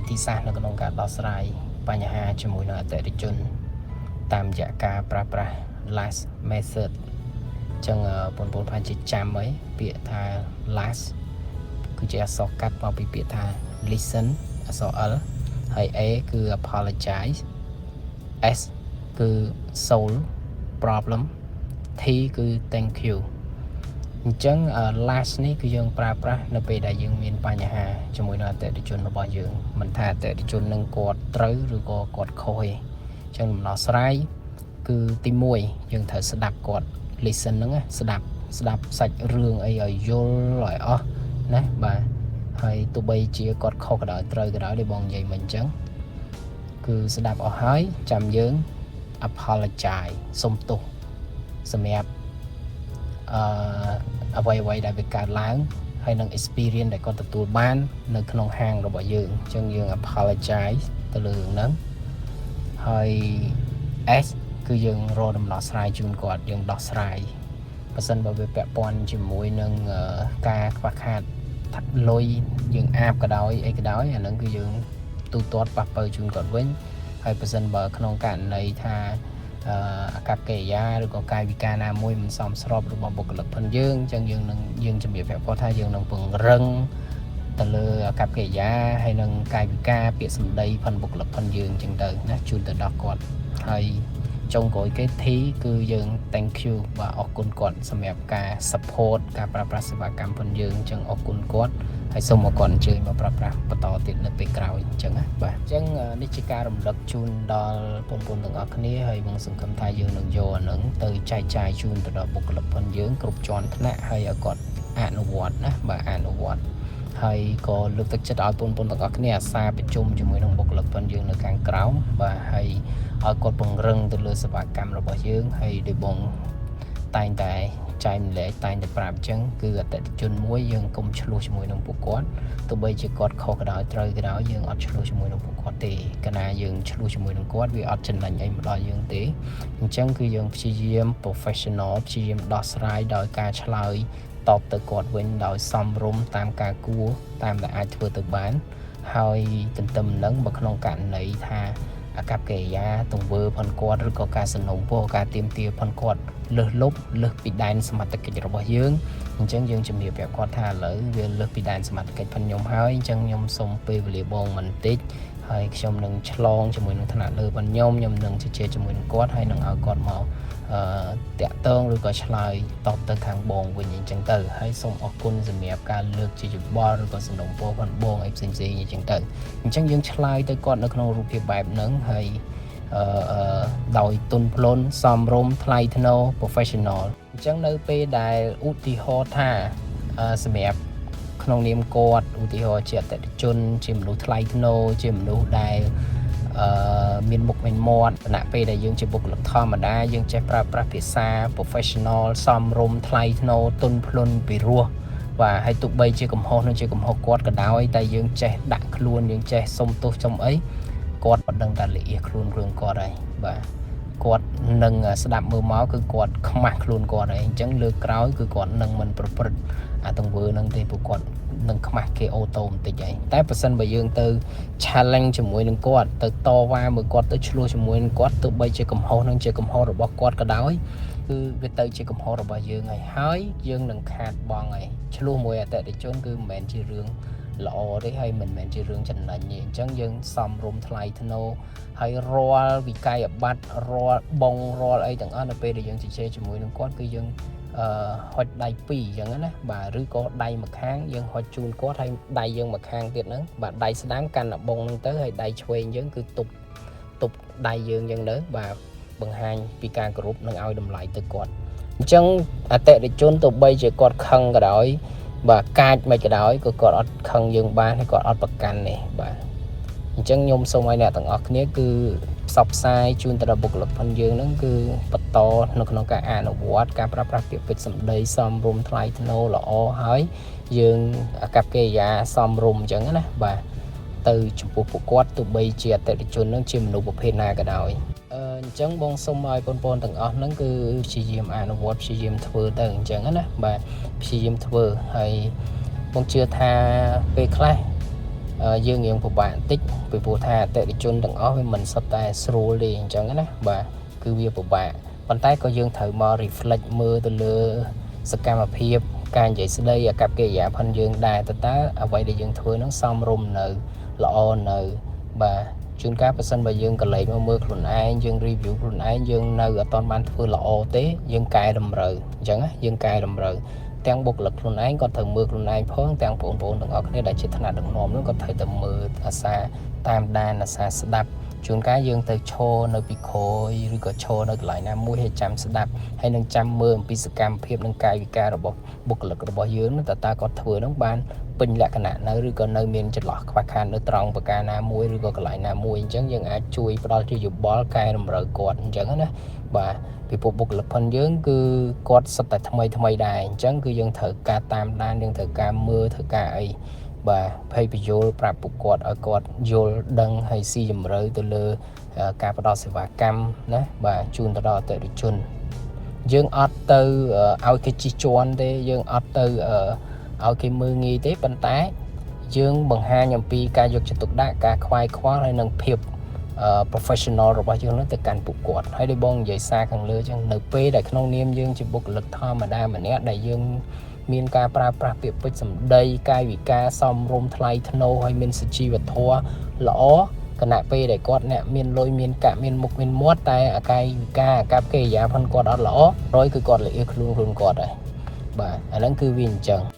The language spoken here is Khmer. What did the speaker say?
ធីសាស្ត្រនៅក្នុងការដោះស្រាយបញ្ហាជាមួយនឹងអតិថិជនតាមរយៈការប្រើប្រាស់ last method ចឹងបងប្អូនប្រហែលជាចាំអីពាក្យថា last គឺជាអក្សរកាត់មកពីពាក្យថា listen អក្សរ L ហើយ A គឺ apologize S គឺ solve problem T គឺ thank you អញ្ចឹង last នេះគឺយើងប្រើប្រាស់នៅពេលដែលយើងមានបញ្ហាជាមួយនឹងអតិថិជនរបស់យើងមិនថាអតិថិជននឹងគាត់ត្រូវឬក៏គាត់ខុសទេអញ្ចឹងដំណោះស្រាយគឺទី1យើងត្រូវស្ដាប់គាត់ listen ហ្នឹងស្ដាប់សាច់រឿងអីឲ្យយល់ឲ្យអស់ណាបាទហើយទោះបីជាគាត់ខុសក៏ដោយត្រូវក៏ដោយដូចបងនិយាយមិញអញ្ចឹងគឺស្ដាប់អស់ហើយចាំយើង apologize សុំទោសសម្រាប់អ្វីដែលវាកើតឡើងហើយនឹង experience ដែលគាត់ទទួលបាននៅក្នុងហាងរបស់យើងអញ្ចឹងយើង apologize ទៅលើរឿងហ្នឹងហើយ S គឺយើងរកដំណោះស្រាយជូនគាត់យើងដោះស្រាយបើសិនបើវាពាក់ព័ន្ធជាមួយនឹងការខ្វះខាតលុយយើងអាបក៏ដោយអីក៏ដោយអាហ្នឹងគឺយើងទូទាត់ប៉ះប៉ូវជូនគាត់វិញហើយបើសិនបើក្នុងករណីថាអាកប្បកិរិយាឬក៏កាយវិការណាមួយមិនសមស្របរបស់បុគ្គលិកផងយើងអញ្ចឹងយើងជំរាបប្រាប់គាត់ថាយើងនឹងពង្រឹងទៅលើអាកប្បកិរិយាហើយនឹងកាយវិការពាក្យសម្ដីផងបុគ្គលិកផងយើងអញ្ចឹងទៅណាជូនទៅដល់គាត់ហើយចុងក្រោយគេ T គឺយើង thank you បាទអរគុណគាត់សម្រាប់ការ support ការប្រើប្រាស់សេវាកម្មផងយើងអញ្ចឹងអរគុណគាត់ហើយសូមឲ្យគាត់អញ្ជើញមកប្រើប្រាស់បន្តទៀតនៅពេលក្រោយអញ្ចឹងណាបាទអញ្ចឹងនេះជាការរំលឹកជូនដល់បងប្អូនទាំងអស់គ្នាហើយបងសង្ឃឹមថាយើងនឹងយកអានឹងទៅចែកចាយជូនទៅដល់បុគ្គលិកផងយើងគ្រប់ជាន់ថ្នាក់ហើយឲ្យគាត់អនុវត្តណាបាទអនុវត្តហើយក៏លើកទឹកចិត្តឲ្យបងប្អូនទាំងអស់គ្នាអាសាប្រជុំជាមួយនឹងបុគ្គលិកផងយើងនៅខាងក្រោមបាទហើយឲ្យគាត់ពង្រឹងទៅលើសេវាកម្មរបស់យើងហើយដោយបងតែងតែចែកម្លែកតែងតែប្រាប់អញ្ចឹងគឺអតិថិជនមួយយើងកុំឆ្លោះជាមួយនឹងពួកគាត់ទោះបីជាគាត់ខុសក៏ដោយត្រូវក៏ដោយយើងអត់ឆ្លោះជាមួយនឹងពួកគាត់ទេកាលណាយើងឆ្លោះជាមួយនឹងគាត់វាអត់ចំណេញអីមកដល់យើងទេអញ្ចឹងគឺយើងព្យាយាម professional ព្យាយាមដោះស្រាយដោយការឆ្លើយតបទៅគាត់វិញដោយសមរម្យតាមការគួរតាមដែលអាចធ្វើទៅបានហើយទន្ទឹមនឹងបើក្នុងករណីថាអាកប្បកិរិយាទង្វើផងគាត់ឬក៏ការសំណូមពរការទាមទារផងគាត់លើសលប់លើសពីដែនសមត្ថកិច្ចរបស់យើងអញ្ចឹងយើងជំរាបប្រាប់គាត់ថាឥឡូវវាលើសពីដែនសមត្ថកិច្ចផងខ្ញុំហើយអញ្ចឹងខ្ញុំសូមពេលវេលាបងបន្តិចហើយខ្ញុំនឹងឆ្លងជាមួយនឹងថ្នាក់លើបងខ្ញុំនឹងជជែកជាមួយនឹងគាត់ហើយនឹងឲ្យគាត់មកតាក់ទងឬក៏ឆ្លើយតបទៅខាងបងវិញអញ្ចឹងទៅហើយសូមអរគុណសម្រាប់ការលើកជាយោបល់ឬក៏សំណូមពរផងបងអីផ្សេងអញ្ចឹងទៅអញ្ចឹងយើងឆ្លើយទៅគាត់នៅក្នុងរូបភាពបែបហ្នឹងហើយដោយទុនភ្លន់សមរម្យថ្លៃថ្នូរ professional អញ្ចឹងនៅពេលដែលឧទាហរណ៍ថាសម្រាប់ក្នុងនាមគាត់ឧទាហរណ៍ជាអតិថិជនជាមនុស្សថ្លៃថ្នូរជាមនុស្សដែលមានមុខមានមាត់គណៈពេលដែលយើងជាបុគ្គលិកធម្មតាយើងចេះប្រើប្រាស់ភាសា professional សមរម្យថ្លៃថ្នូរទុនភ្លន់ពីរោះបាទហើយទោះបីជាកំហុសនឹងជាកំហុសគាត់ក៏ដោយតែយើងចេះដាក់ខ្លួនយើងចេះសុំទោសចំអីគាត់មិនដឹងតែលាអៀខ្លួនរឿងគាត់ហើយបាទគាត់នឹងស្ដាប់មើលមកគឺគាត់ខ្មាស់ខ្លួនគាត់ហើយអញ្ចឹងលើកក្រោយគឺគាត់នឹងមិនប្រព្រឹត្តអាទង្វើហ្នឹងទេព្រោះគាត់នឹងខ្មាស់គេអូតូបន្តិចហើយតែបើសិនបើយើងទៅ challenge ជាមួយនឹងគាត់ទៅតវ៉ាមើលគាត់ទៅឆ្លោះជាមួយនឹងគាត់ទោះបីជាកំហុសនឹងជាកំហុសរបស់គាត់ក៏ដោយគឺវាទៅជាកំហុសរបស់យើងហើយយើងនឹងខាតបង់ហើយឆ្លោះមួយអតិថិជនគឺមិនមែនជារឿងល្អទេហើយមិនមែនជារឿងចំណេញទេអញ្ចឹងយើងសមរម្យថ្លៃថ្នូរហើយរាល់វិក័យប័ត្ររាល់បងរាល់អីទាំងអស់នៅពេលដែលយើងជជែកជាមួយនឹងគាត់គឺយើងហុចដៃពីរអញ្ចឹងណាបាទឬក៏ដៃមួយខាងយើងហុចជូនគាត់ហើយដៃយើងមួយខាងទៀតហ្នឹងបាទដៃស្ដាំកាន់តែបងហ្នឹងទៅហើយដៃឆ្វេងយើងគឺទប់ដៃយើងអញ្ចឹងទៅបាទបង្ហាញពីការគោរពនិងឲ្យតម្លៃទៅគាត់អញ្ចឹងអតិថិជនទោះបីជាគាត់ខឹងក៏ដោយបាទកាចមិនក៏ដោយក៏គាត់អត់ខឹងយើងបានហើយគាត់អត់ប្រកាន់ទេបាទអញ្ចឹងខ្ញុំសូមឲ្យអ្នកទាំងអស់គ្នាគឺផ្សព្វផ្សាយជូនទៅដល់បុគ្គលិកផងយើងហ្នឹងគឺបន្តនៅក្នុងការអនុវត្តការប្រើប្រាស់ពាក្យពេចន៍សម្ដីសមរម្យថ្លៃថ្នូរល្អហើយយើងអាកប្បកិរិយាសមរម្យអញ្ចឹងណាបាទទៅចំពោះពួកគាត់ទោះបីជាអតិថិជនហ្នឹងជាមនុស្សប្រភេទណាក៏ដោយអញ្ចឹងបងសូមឲ្យបងប្អូនទាំងអស់ហ្នឹងគឺព្យាយាមអនុវត្តព្យាយាមធ្វើទៅអញ្ចឹងណាបាទព្យាយាមធ្វើហើយបងជឿថាពេលខ្លះ យើងរៀងពិបាកបន្តិចពីព្រោះថាអតិថិជនទាំងអស់វាមិនសុទ្ធតែស្រួលទេអញ្ចឹងណាបាទគឺវាពិបាកប៉ុន្តែក៏យើងត្រូវមក reflect មើលទៅលើសកម្មភាពការនិយាយស្ដីអាកប្បកិរិយាផងយើងដែរតើអ្វីដែលយើងធ្វើហ្នឹងសមរម្យនៅល្អនៅបាទជួនកាលបើសិនបើយើងកលែងមកមើលខ្លួនឯងយើង review ខ្លួនឯងយើងនៅអត់ទាន់បានធ្វើល្អទេយើងកែតម្រូវអញ្ចឹងណាយើងកែតម្រូវទាំងបុគ្គលិកខ្លួនឯងក៏ត្រូវមើលខ្លួនឯងផងទាំងបងប្អូនទាំងអស់គ្នាដែលជាថ្នាក់ដឹកនាំនោះក៏ត្រូវតែមើលអាសាតាមដានអាសាស្ដាប់ជួនកាលយើងទៅឈរនៅពីក្រោយឬក៏ឈរនៅកន្លែងណាមួយឲ្យចាំស្ដាប់ហើយនឹងចាំមើលអំពីសកម្មភាពនិងកាយវិការរបស់បុគ្គលិករបស់យើងតើគាត់ធ្វើនឹងបានពេញលក្ខណៈនៅឬក៏នៅមានចន្លោះខ្វះខាតនៅត្រង់ប្រការណាមួយឬក៏កន្លែងណាមួយអញ្ចឹងយើងអាចជួយផ្ដល់ជាយោបល់កែតម្រូវគាត់អញ្ចឹងណាបាទពីពុកបុគ្គលិកផងយើងគឺគាត់សិតតែថ្មីដែរអញ្ចឹងគឺយើងត្រូវការតាមដានយើងត្រូវការមើលត្រូវការអីបាទភ័យបញ្យល់ប្រាប់ពួកគាត់ឲ្យគាត់យល់ដឹងហើយស៊ីជម្រៅទៅលើការផ្ដល់សេវាកម្មណាបាទជូនទៅដល់អតិថិជនយើងអត់ទៅឲ្យគេជិះជាន់ទេយើងអត់ទៅឲ្យគេមើលងាយទេប៉ុន្តែយើងបង្ហាញអំពីការយកចិត្តទុកដាក់ការខ្វាយខ្វល់ហើយនិងភាពprofessional របស់យើងទៅកាន់ពួកគាត់ហើយដូចបងនិយាយសារខាងលើចឹងនៅពេលដែលក្នុងនាមយើងជាបុគ្គលិកធម្មតាម្នាក់ដែលយើងមានការប្រើប្រាស់ពាក្យពេចន៍សម្ដីកាយវិការសមរម្យថ្លៃថ្នូរហើយមានសុជីវធម៌ល្អគណៈពេលដែលគាត់អ្នកមានលុយមានកាក់មានមុខមានមាត់តែអាកាយវិការអាកប្បកិរិយាផងគាត់អត់ល្អរយគឺគាត់លាខ្លួនគាត់ហើយបាទអាហ្នឹងគឺវាអញ្ចឹង